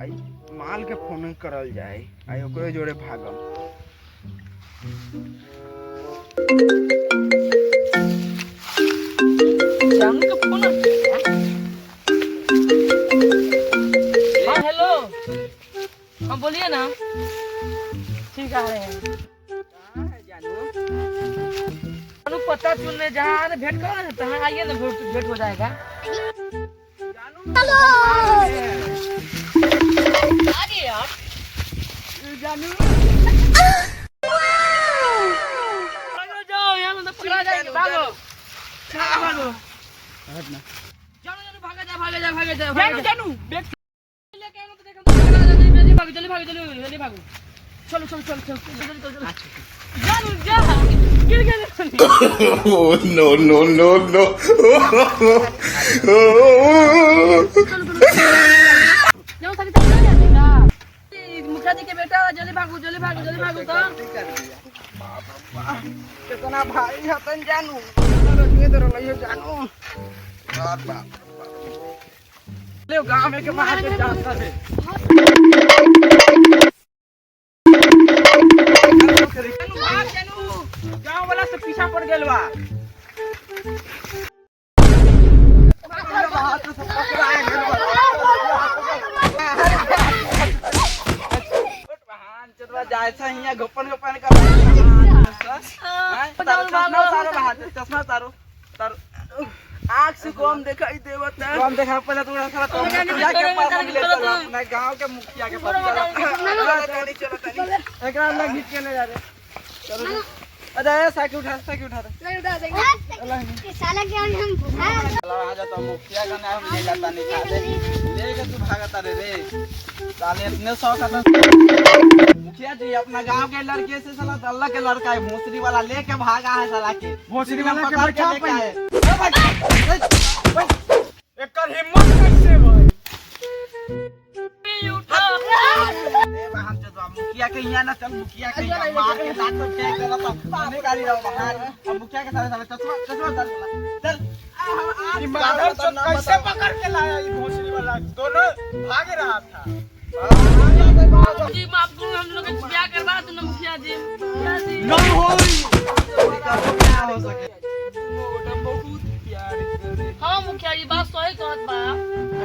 आई माल के फोन करल जाए आई ओकरे जोड़े भागम। जानू का फोन हाँ हेलो हाँ बोलिए ना। ठीक आ रहे हैं। कहाँ है जानू? जानू पता चुनने जहाँ आने भेंट करो ना तहाँ आइए ना भेंट हो जाएगा। जानू आगे यार जानू भागो जाओ यहाँ में तो पकड़ा जाएगा। भागो भागो हटना। जानू जानू भागा जा जानू बैग लेके आओ तो देखो जल्दी भागो जल्दी भागो चलो जल्दी जानू जा गिर गए। Oh no no no no! जाओ सारी तरफ नहीं जाएगा। मुखिया जी के बेटा जल्दी भागो तो कितना भाई हतन जानू रखिए तो रहियो जानू। बाप बाप ले गांव में के बाहर से जाता है। जानू गांव वाला से पीछा पड़ गेल बा। बाहर से सब पकड़ा है गेल बा। बहान चलवा जाए छ हिया गोपन कर। चश्मा तारो आँख से कम दिखाई देवत है। कम देखा पहले तो सारा तो मुखिया के पास हम ले चला अपना गांव के मुखिया के पास चला। एकरा में घिच के ले जा रे। चलो अरे साइकिल उठा दे साला क्या हम चला आ जा तो मुखिया का नाम ले जाता नहीं खा दे लेके तू भागता रे साले इतने शौक आता। मुखिया जी अपना गांव के लड़के से साला अल्लाह के लड़का है भोसड़ी वाला लेके भागा है साला के भोसड़ी वाला पकड़ के लेके आए। एकर हिम्मत कैसे भाई हम जब मुखिया के यहाँ ना चल मुखिया के यहाँ मार के लात तो फेंक देला तो पानी गाड़ी रहो बाहर अब मुखिया के सारे चश्मा चल कैसे पकड़ के लाया ये भोसड़ी वाला दोनों भाग रहा था। जी माफ करो हम लोग क्या करवा दो ना मुखिया जी नहीं हो सके बहुत प्यार करे। हाँ मुखिया जी बात सही कहत बा।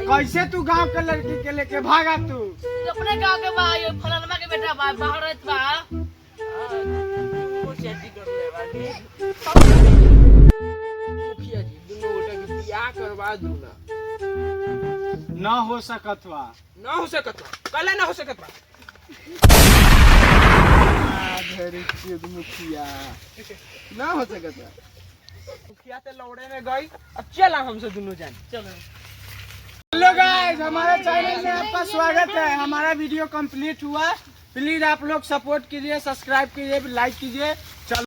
कैसे तू गांव के लड़की के लेके भागा तू? अपने गांव के बा ये फलानमा के बेटा बा बाहर रहत बा। मुखिया जी दोनों गोटा के बियाह करवा दू ना हो सकत बा कल ना हो सकत बा। मुखिया ना हो सकत बा। मुखिया से लौड़े में गई अब चला हमसे दोनों जान चलो। हेलो गाइस हमारे चैनल में आपका स्वागत है। हमारा वीडियो कंप्लीट हुआ। प्लीज आप लोग सपोर्ट कीजिए, सब्सक्राइब कीजिए, लाइक कीजिए